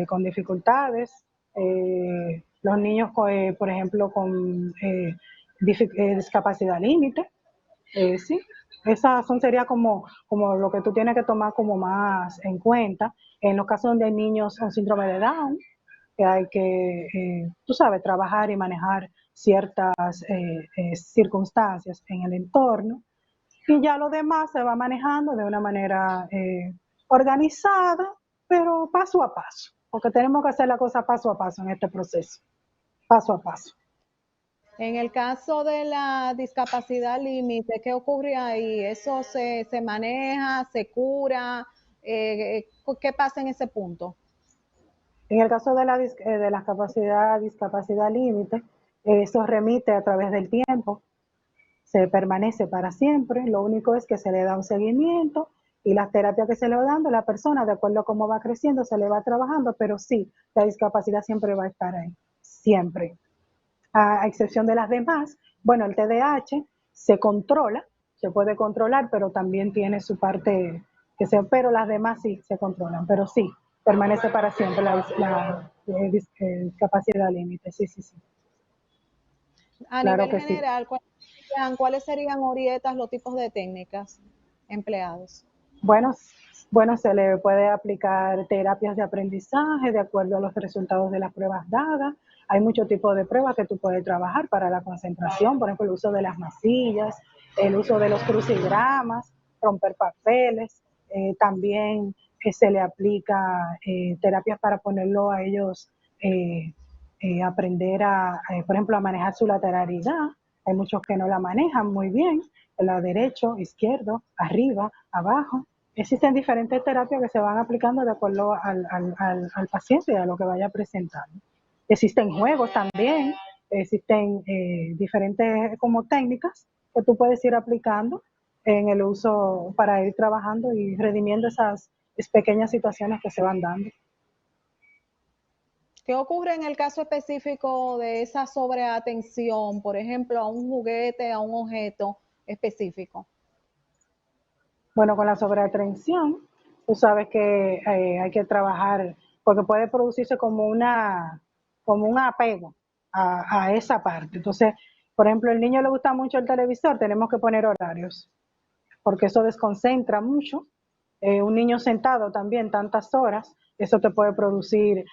con dificultades, los niños, por ejemplo, con discapacidad límite, sí, esas sería como lo que tú tienes que tomar como más en cuenta. En los casos donde hay niños con síndrome de Down, que hay que, tú sabes, trabajar y manejar ciertas circunstancias en el entorno. Y ya lo demás se va manejando de una manera organizada, pero paso a paso, porque tenemos que hacer la cosa paso a paso en este proceso, paso a paso. En el caso de la discapacidad límite, ¿qué ocurre ahí? ¿Eso se maneja, se cura? ¿Qué pasa en ese punto? En el caso de la discapacidad límite, eso remite a través del tiempo, se permanece para siempre, lo único es que se le da un seguimiento y las terapias que se le va dando a la persona, de acuerdo a cómo va creciendo, se le va trabajando, pero sí, la discapacidad siempre va a estar ahí, siempre. A excepción de las demás, bueno, el TDAH se controla, se puede controlar, pero también tiene su parte pero las demás sí se controlan, pero sí, permanece para siempre la discapacidad límite, sí, sí, sí, A claro nivel que sí. general, ¿cuáles serían, Orietas, los tipos de técnicas empleados? Bueno, bueno, se le puede aplicar terapias de aprendizaje de acuerdo a los resultados de las pruebas dadas. Hay muchos tipos de pruebas que tú puedes trabajar para la concentración, por ejemplo, el uso de las masillas, el uso de los crucigramas, romper papeles. También se le aplica terapias para ponerlo a ellos, aprender por ejemplo, a manejar su lateralidad. Hay muchos que no la manejan muy bien, el lado derecho, izquierdo, arriba, abajo. Existen diferentes terapias que se van aplicando de acuerdo al paciente y a lo que vaya presentando. Existen juegos también, existen diferentes como técnicas que tú puedes ir aplicando en el uso para ir trabajando y redimiendo esas pequeñas situaciones que se van dando. ¿Qué ocurre en el caso específico de esa sobreatención, por ejemplo, a un juguete, a un objeto específico? Bueno, con la sobreatención, tú sabes que hay que trabajar, porque puede producirse como un apego a esa parte. Entonces, por ejemplo, el niño le gusta mucho el televisor, tenemos que poner horarios, porque eso desconcentra mucho. Un niño sentado también tantas horas, eso te puede producir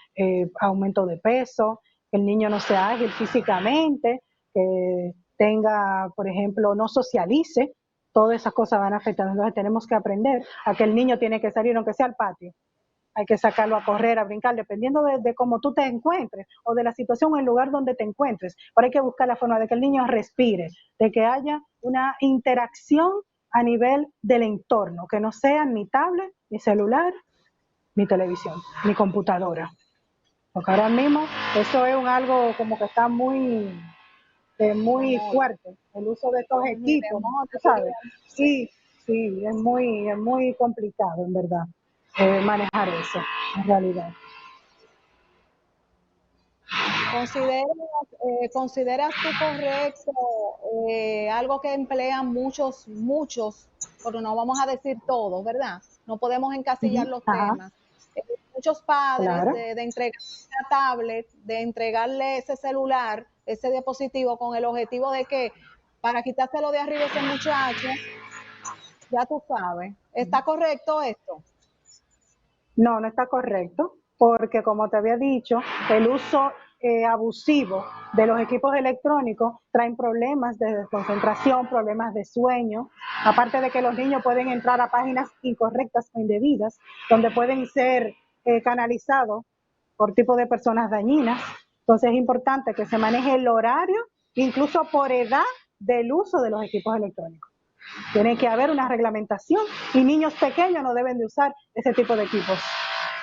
aumento de peso, que el niño no sea ágil físicamente, que tenga, por ejemplo, no socialice, todas esas cosas van afectando. Entonces tenemos que aprender a que el niño tiene que salir, aunque sea al patio, hay que sacarlo a correr, a brincar, dependiendo de cómo tú te encuentres o de la situación o el lugar donde te encuentres. Pero hay que buscar la forma de que el niño respire, de que haya una interacción a nivel del entorno, que no sea ni tablet, ni celular, ni televisión, ni computadora. Porque ahora mismo eso es algo como que está muy fuerte, el uso de estos Muy de equipos, moda, ¿sabes? Sí, sí, es muy complicado, en verdad, manejar eso, en realidad. ¿Consideras tú correcto algo que emplean muchos, pero no vamos a decir todos, ¿verdad? No podemos encasillar los Ajá, temas. Muchos padres claro. de entregarle la tablet, de entregarle ese celular, ese dispositivo con el objetivo de que para quitárselo de arriba a ese muchacho, ya tú sabes. ¿Está correcto esto? No, no está correcto, porque como te había dicho, el uso abusivo de los equipos electrónicos traen problemas de desconcentración, problemas de sueño, aparte de que los niños pueden entrar a páginas incorrectas o indebidas, donde pueden ser canalizados por tipo de personas dañinas. Entonces es importante que se maneje el horario, incluso por edad del uso de los equipos electrónicos. Tiene que haber una reglamentación y niños pequeños no deben de usar ese tipo de equipos.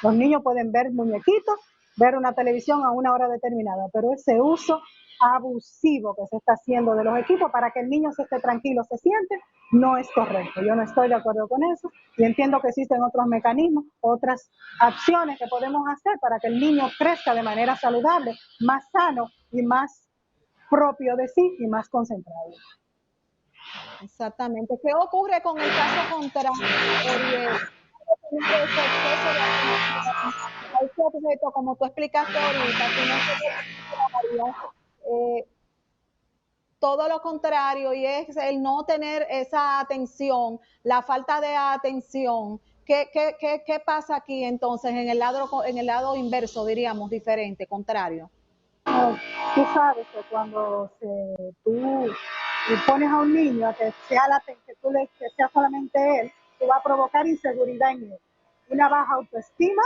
Los niños pueden ver muñequitos, ver una televisión a una hora determinada, pero ese uso abusivo que se está haciendo de los equipos para que el niño se esté tranquilo, se siente, no es correcto. Yo no estoy de acuerdo con eso y entiendo que existen otros mecanismos, otras acciones que podemos hacer para que el niño crezca de manera saludable, más sano y más propio de sí y más concentrado. Exactamente. ¿Qué ocurre con el caso contrario, Oriel? Tener ese exceso de atención a ese objeto, como tú explicaste ahorita, sino que eh, todo lo contrario, y es el no tener esa atención, la falta de atención. ¿Qué pasa aquí entonces en el lado inverso, diríamos, diferente, contrario? Tú sabes que cuando tú pones a un niño a que sea que sea solamente él, tú vas a provocar inseguridad en él, una baja autoestima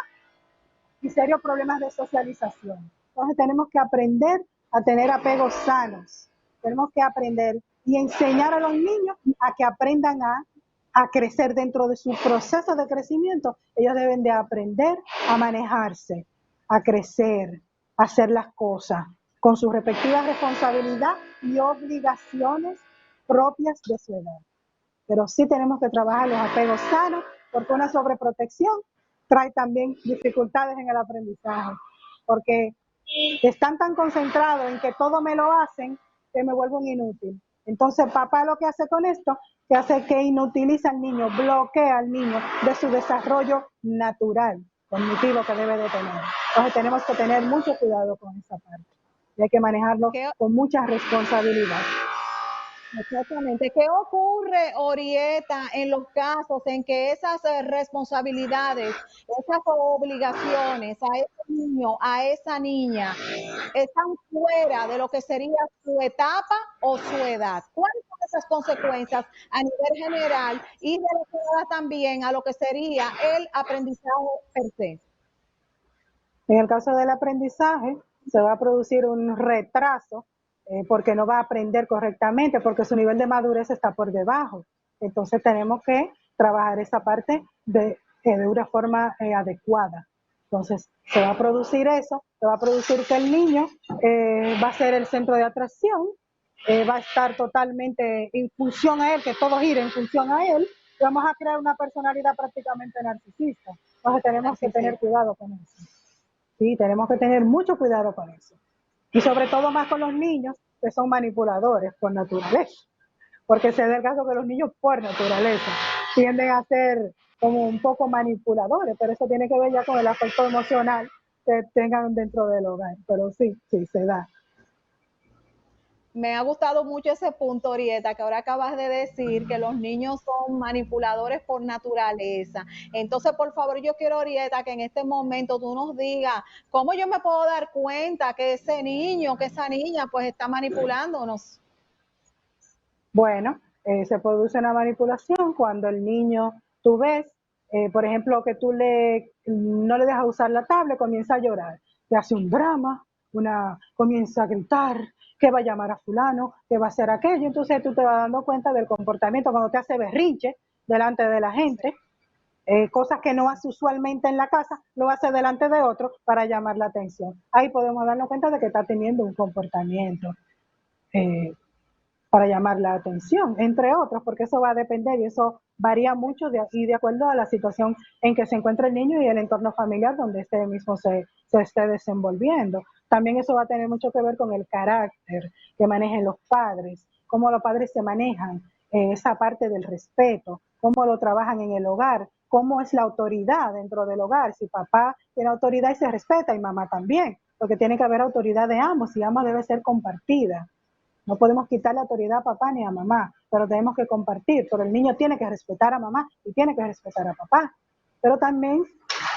y serios problemas de socialización. Entonces tenemos que aprender a tener apegos sanos, tenemos que aprender y enseñar a los niños a que aprendan a crecer dentro de su proceso de crecimiento. Ellos deben de aprender a manejarse, a crecer, a hacer las cosas con su respectiva responsabilidad y obligaciones propias de su edad. Pero sí tenemos que trabajar los apegos sanos, porque una sobreprotección trae también dificultades en el aprendizaje, porque están tan concentrados en que todo me lo hacen que me vuelvo un inútil. Entonces papá lo que hace con esto, que hace que inutiliza al niño, bloquea al niño de su desarrollo natural, cognitivo que debe de tener. Entonces tenemos que tener mucho cuidado con esa parte y hay que manejarlo con mucha responsabilidad. Exactamente. ¿Qué ocurre, Orieta, en los casos en que esas responsabilidades, esas obligaciones a ese niño, a esa niña, están fuera de lo que sería su etapa o su edad? ¿Cuáles son esas consecuencias a nivel general y relacionadas también a lo que sería el aprendizaje per se? En el caso del aprendizaje, se va a producir un retraso porque no va a aprender correctamente, porque su nivel de madurez está por debajo. Entonces tenemos que trabajar esa parte de una forma adecuada. Entonces se va a producir eso, se va a producir que el niño va a ser el centro de atracción, va a estar totalmente en función a él, que todo gire en función a él, y vamos a crear una personalidad prácticamente narcisista. Entonces tenemos que tener cuidado con eso. Sí, tenemos que tener mucho cuidado con eso. Y sobre todo más con los niños que son manipuladores por naturaleza. Porque se da el caso que los niños por naturaleza tienden a ser como un poco manipuladores, pero eso tiene que ver ya con el aspecto emocional que tengan dentro del hogar. Pero sí, se da. Me ha gustado mucho ese punto, Orieta, que ahora acabas de decir que los niños son manipuladores por naturaleza. Entonces, por favor, yo quiero, Orieta, que en este momento tú nos digas cómo yo me puedo dar cuenta que ese niño, que esa niña, pues está manipulándonos. Bueno, se produce una manipulación cuando el niño, tú ves, por ejemplo, que tú no le dejas usar la tablet, comienza a llorar, te hace un drama, comienza a gritar, que va a llamar a fulano, que va a hacer aquello. Entonces tú te vas dando cuenta del comportamiento cuando te hace berrinche delante de la gente, cosas que no hace usualmente en la casa, lo hace delante de otro para llamar la atención. Ahí podemos darnos cuenta de que está teniendo un comportamiento para llamar la atención, entre otros, porque eso va a depender y eso varía mucho de acuerdo a la situación en que se encuentra el niño y el entorno familiar donde este mismo se esté desenvolviendo. También eso va a tener mucho que ver con el carácter que manejen los padres, cómo los padres se manejan, esa parte del respeto, cómo lo trabajan en el hogar, cómo es la autoridad dentro del hogar, si papá tiene autoridad y se respeta y mamá también, porque tiene que haber autoridad de ambos y ambos debe ser compartida. No podemos quitar la autoridad a papá ni a mamá, pero tenemos que compartir. Pero el niño tiene que respetar a mamá y tiene que respetar a papá. Pero también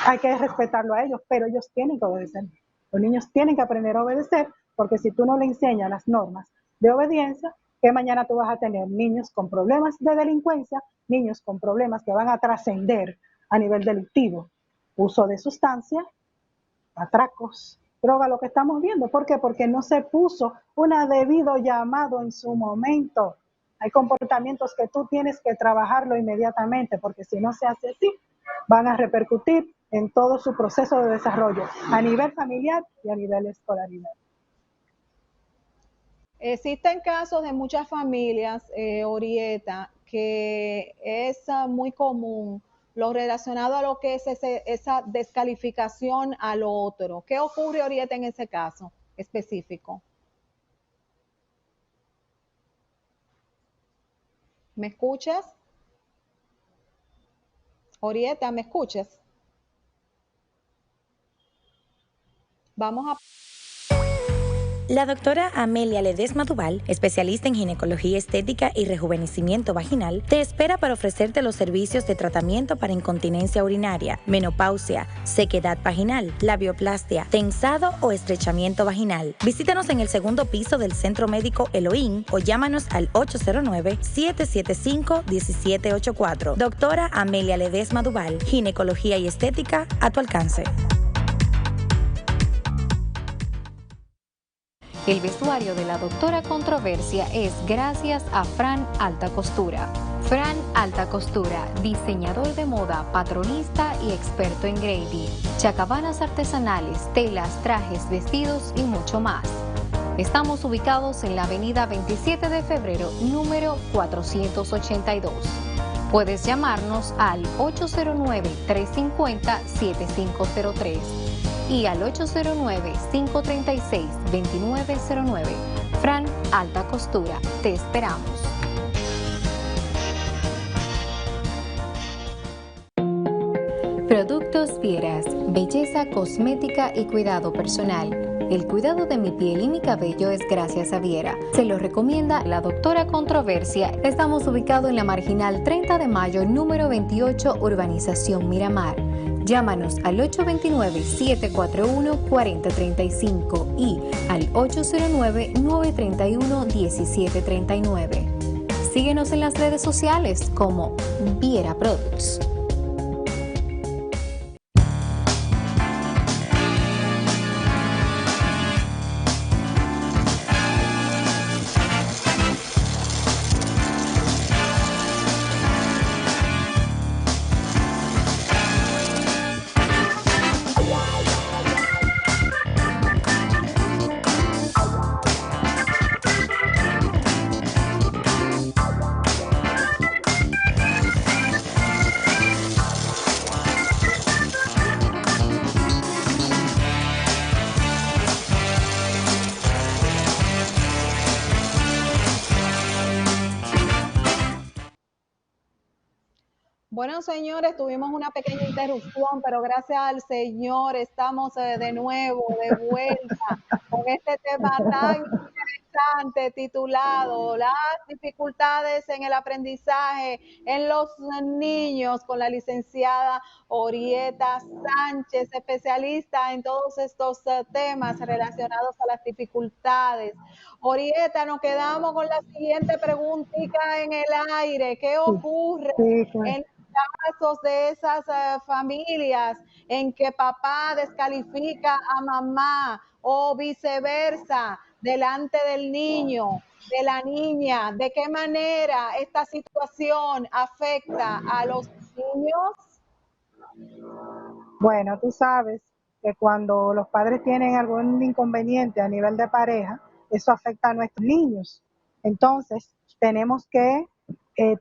hay que respetarlo a ellos, pero ellos tienen que obedecer. Los niños tienen que aprender a obedecer, porque si tú no le enseñas las normas de obediencia, que mañana tú vas a tener niños con problemas de delincuencia, niños con problemas que van a trascender a nivel delictivo. Uso de sustancias, atracos, droga, lo que estamos viendo. ¿Por qué? Porque no se puso un debido llamado en su momento. Hay comportamientos que tú tienes que trabajarlo inmediatamente, porque si no se hace así, van a repercutir en todo su proceso de desarrollo, a nivel familiar y a nivel escolaridad. Existen casos de muchas familias, Orieta, que es muy común lo relacionado a lo que es esa descalificación al otro. ¿Qué ocurre, Orieta, en ese caso específico? ¿Me escuchas? Orieta, ¿me escuchas? Vamos a... La doctora Amelia Ledesma Duval, especialista en ginecología estética y rejuvenecimiento vaginal, te espera para ofrecerte los servicios de tratamiento para incontinencia urinaria, menopausia, sequedad vaginal, labioplastia, tensado o estrechamiento vaginal. Visítanos en el segundo piso del Centro Médico Elohim o llámanos al 809-775-1784. Doctora Amelia Ledesma Duval, ginecología y estética a tu alcance. El vestuario de la doctora Controversia es gracias a Fran Alta Costura. Fran Alta Costura, diseñador de moda, patronista y experto en grading, chacabanas artesanales, telas, trajes, vestidos y mucho más. Estamos ubicados en la avenida 27 de febrero, número 482. Puedes llamarnos al 809-350-7503 y al 809-536-2909. Fran Alta Costura, te esperamos. Productos Fieras, belleza cosmética y cuidado personal. El cuidado de mi piel y mi cabello es gracias a Viera. Se lo recomienda la doctora Controversia. Estamos ubicados en la Marginal 30 de Mayo, número 28, Urbanización Miramar. Llámanos al 829-741-4035 y al 809-931-1739. Síguenos en las redes sociales como Viera Products. Bueno, señores, tuvimos una pequeña interrupción, pero gracias al Señor estamos de nuevo, de vuelta, con este tema tan interesante titulado Las dificultades en el aprendizaje en los niños, con la licenciada Orieta Sánchez, especialista en todos estos temas relacionados a las dificultades. Orieta, nos quedamos con la siguiente preguntita en el aire. ¿Qué ocurre en casos de esas familias en que papá descalifica a mamá o viceversa delante del niño, de la niña? ¿De qué manera esta situación afecta a los niños? Bueno, tú sabes que cuando los padres tienen algún inconveniente a nivel de pareja, eso afecta a nuestros niños. Entonces, tenemos que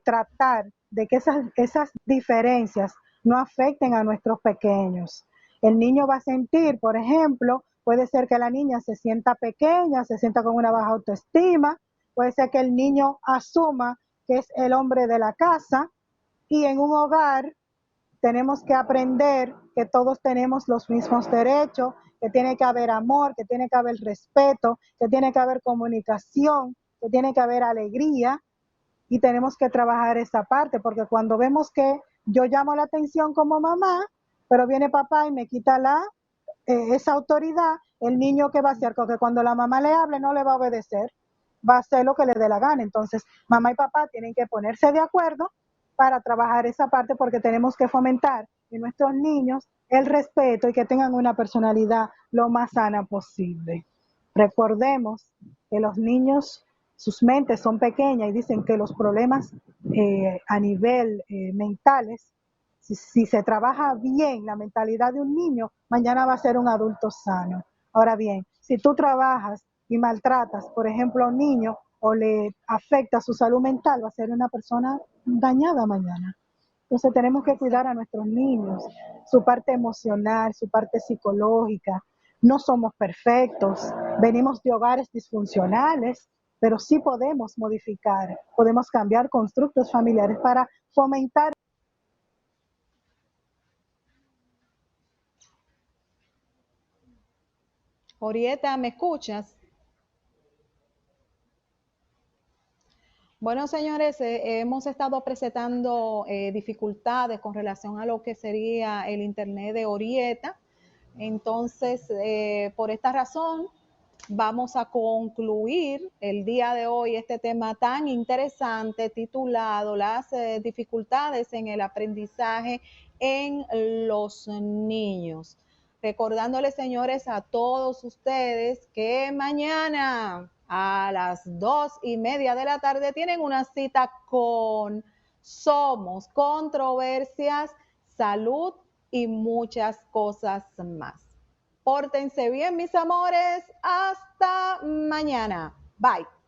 tratar de que esas diferencias no afecten a nuestros pequeños. El niño va a sentir, por ejemplo, puede ser que la niña se sienta pequeña, se sienta con una baja autoestima, puede ser que el niño asuma que es el hombre de la casa, y en un hogar tenemos que aprender que todos tenemos los mismos derechos, que tiene que haber amor, que tiene que haber respeto, que tiene que haber comunicación, que tiene que haber alegría, y tenemos que trabajar esa parte, porque cuando vemos que yo llamo la atención como mamá, pero viene papá y me quita esa autoridad, el niño ¿qué va a hacer? Porque cuando la mamá le hable no le va a obedecer, va a hacer lo que le dé la gana. Entonces mamá y papá tienen que ponerse de acuerdo para trabajar esa parte, porque tenemos que fomentar en nuestros niños el respeto y que tengan una personalidad lo más sana posible. Recordemos que los niños, sus mentes son pequeñas, y dicen que los problemas a nivel mentales, si se trabaja bien la mentalidad de un niño, mañana va a ser un adulto sano. Ahora bien, si tú trabajas y maltratas, por ejemplo, a un niño o le afecta su salud mental, va a ser una persona dañada mañana. Entonces tenemos que cuidar a nuestros niños, su parte emocional, su parte psicológica. No somos perfectos, venimos de hogares disfuncionales, pero sí podemos modificar, podemos cambiar constructos familiares para fomentar. Orieta, ¿me escuchas? Bueno, señores, hemos estado presentando dificultades con relación a lo que sería el Internet de Orieta. Entonces, por esta razón, vamos a concluir el día de hoy este tema tan interesante titulado Las dificultades en el aprendizaje en los niños. Recordándoles, señores, a todos ustedes que mañana a las 2:30 de la tarde tienen una cita con Somos Controversias, Salud y muchas cosas más. Pórtense bien, mis amores. Hasta mañana. Bye.